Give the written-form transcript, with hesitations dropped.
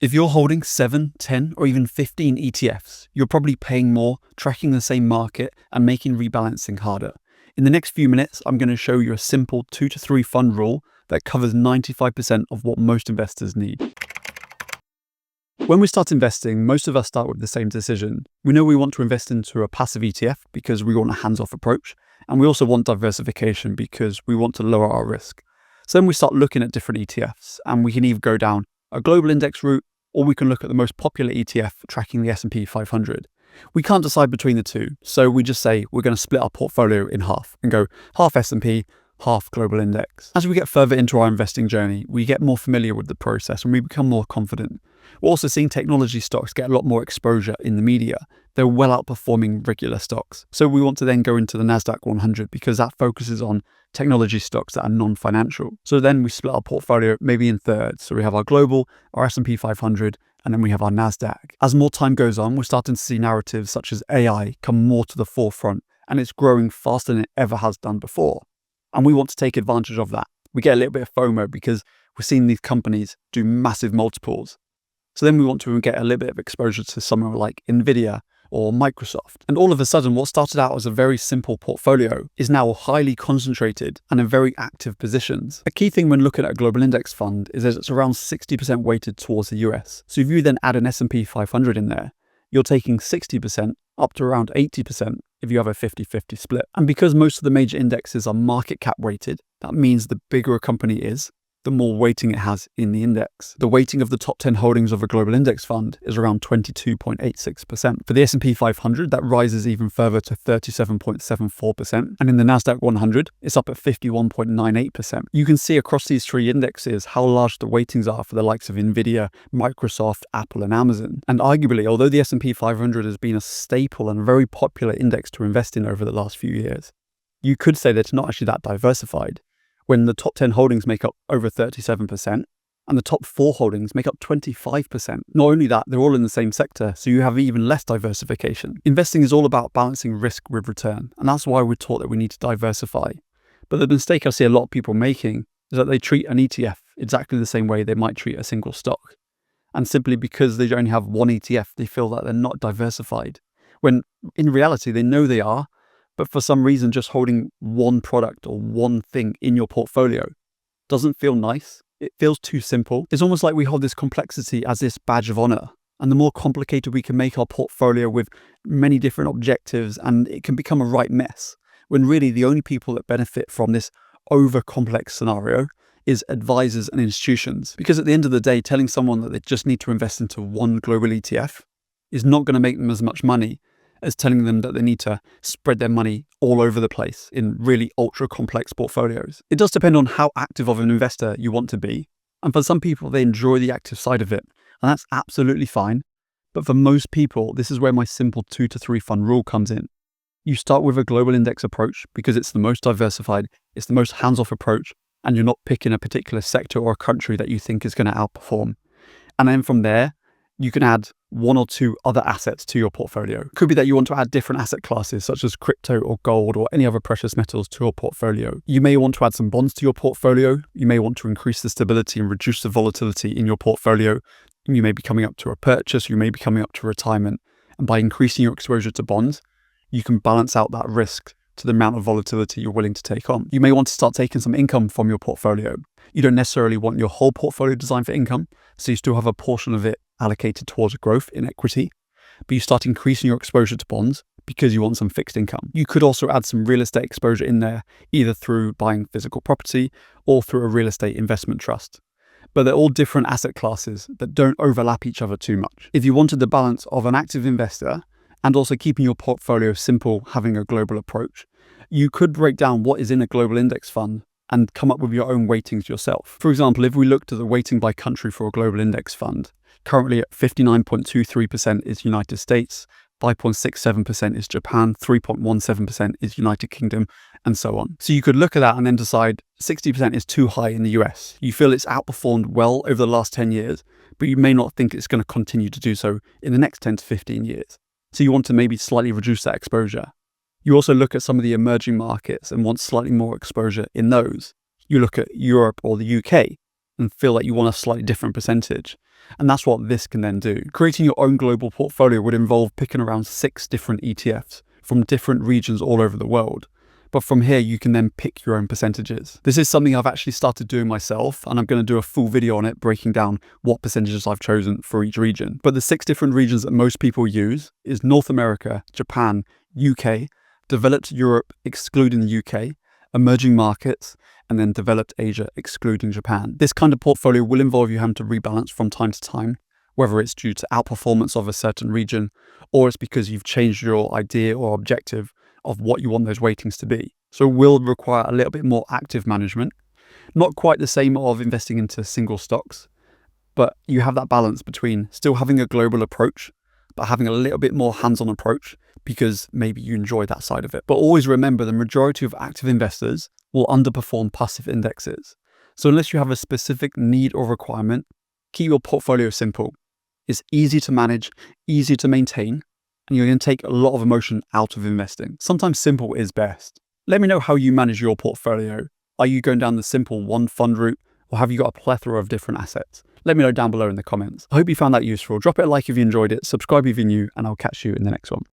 If you're holding 7, 10, or even 15 ETFs, you're probably paying more, tracking the same market, and making rebalancing harder. In the next few minutes, I'm going to show you a simple 2 to 3 fund rule that covers 95% of what most investors need. When we start investing, most of us start with the same decision. We know we want to invest into a passive ETF because we want a hands-off approach, and we also want diversification because we want to lower our risk. So then we start looking at different ETFs, and we can either go down a global index route, or we can look at the most popular ETF tracking the S&P 500. We can't decide between the two, so we just say we're going to split our portfolio in half and go half S&P, half global index. As we get further into our investing journey, we get more familiar with the process and we become more confident. We're also seeing technology stocks get a lot more exposure in the media. They're well outperforming regular stocks. So we want to then go into the NASDAQ 100 because that focuses on technology stocks that are non-financial. So then we split our portfolio maybe in thirds. So we have our global, our S&P 500, and then we have our NASDAQ. As more time goes on, we're starting to see narratives such as AI come more to the forefront, and it's growing faster than it ever has done before. And we want to take advantage of that. We get a little bit of FOMO because we're seeing these companies do massive multiples. So then we want to get a little bit of exposure to somewhere like Nvidia or Microsoft. And all of a sudden, what started out as a very simple portfolio is now highly concentrated and in very active positions. A key thing when looking at a global index fund is that it's around 60% weighted towards the US. So if you then add an S&P 500 in there, you're taking 60% up to around 80% if you have a 50-50 split. And because most of the major indexes are market cap weighted, that means the bigger a company is, the more weighting it has in the index. The weighting of the top 10 holdings of a global index fund is around 22.86%. For the S&P 500, that rises even further to 37.74%. And in the NASDAQ 100, it's up at 51.98%. You can see across these three indexes how large the weightings are for the likes of Nvidia, Microsoft, Apple, and Amazon. And arguably, although the S&P 500 has been a staple and very popular index to invest in over the last few years, you could say that it's not actually that diversified, when the top 10 holdings make up over 37% and the top 4 holdings make up 25%. Not only that, they're all in the same sector, so you have even less diversification. Investing is all about balancing risk with return, and that's why we're taught that we need to diversify. But the mistake I see a lot of people making is that they treat an ETF exactly the same way they might treat a single stock. And simply because they only have one ETF, they feel that they're not diversified, when in reality they know they are. But for some reason, just holding one product or one thing in your portfolio doesn't feel nice. It feels too simple. It's almost like we hold this complexity as this badge of honor. And the more complicated we can make our portfolio with many different objectives, and it can become a right mess, when really the only people that benefit from this over-complex scenario is advisors and institutions. Because at the end of the day, telling someone that they just need to invest into one global ETF is not going to make them as much money as telling them that they need to spread their money all over the place in really ultra complex portfolios. It does depend on how active of an investor you want to be. And for some people, they enjoy the active side of it, and that's absolutely fine. But for most people, this is where my simple 2 to 3 fund rule comes in. You start with a global index approach because it's the most diversified, it's the most hands-off approach, and you're not picking a particular sector or a country that you think is going to outperform. And then from there, you can add 1 or 2 other assets to your portfolio. It could be that you want to add different asset classes such as crypto or gold or any other precious metals to your portfolio. You may want to add some bonds to your portfolio. You may want to increase the stability and reduce the volatility in your portfolio. You may be coming up to a purchase, you may be coming up to retirement. And by increasing your exposure to bonds, you can balance out that risk to the amount of volatility you're willing to take on. You may want to start taking some income from your portfolio. You don't necessarily want your whole portfolio designed for income, so you still have a portion of it allocated towards growth in equity, but you start increasing your exposure to bonds because you want some fixed income. You could also add some real estate exposure in there, either through buying physical property or through a real estate investment trust. But they're all different asset classes that don't overlap each other too much. If you wanted the balance of an active investor and also keeping your portfolio simple, having a global approach, you could break down what is in a global index fund and come up with your own weightings yourself. For example, if we looked at the weighting by country for a global index fund, currently at 59.23% is United States, 5.67% is Japan, 3.17% is United Kingdom, and so on. So you could look at that and then decide 60% is too high in the US. You feel it's outperformed well over the last 10 years, but you may not think it's going to continue to do so in the next 10 to 15 years. So you want to maybe slightly reduce that exposure. You also look at some of the emerging markets and want slightly more exposure in those. You look at Europe or the UK and feel like you want a slightly different percentage. And that's what this can then do. Creating your own global portfolio would involve picking around 6 different ETFs from different regions all over the world. But from here, you can then pick your own percentages. This is something I've actually started doing myself, and I'm going to do a full video on it, breaking down what percentages I've chosen for each region. But the 6 different regions that most people use is North America, Japan, UK, developed Europe, excluding the UK, emerging markets, and then developed Asia, excluding Japan. This kind of portfolio will involve you having to rebalance from time to time, whether it's due to outperformance of a certain region, or it's because you've changed your idea or objective of what you want those weightings to be. So it will require a little bit more active management, not quite the same of investing into single stocks, but you have that balance between still having a global approach, but having a little bit more hands-on approach because maybe you enjoy that side of it. But always remember, the majority of active investors will underperform passive indexes. So unless you have a specific need or requirement, keep your portfolio simple. It's easy to manage, easy to maintain, and you're going to take a lot of emotion out of investing. Sometimes simple is best. Let me know how you manage your portfolio. Are you going down the simple one fund route, or have you got a plethora of different assets? Let me know down below in the comments. I hope you found that useful. Drop it a like if you enjoyed it, subscribe if you're new, and I'll catch you in the next one.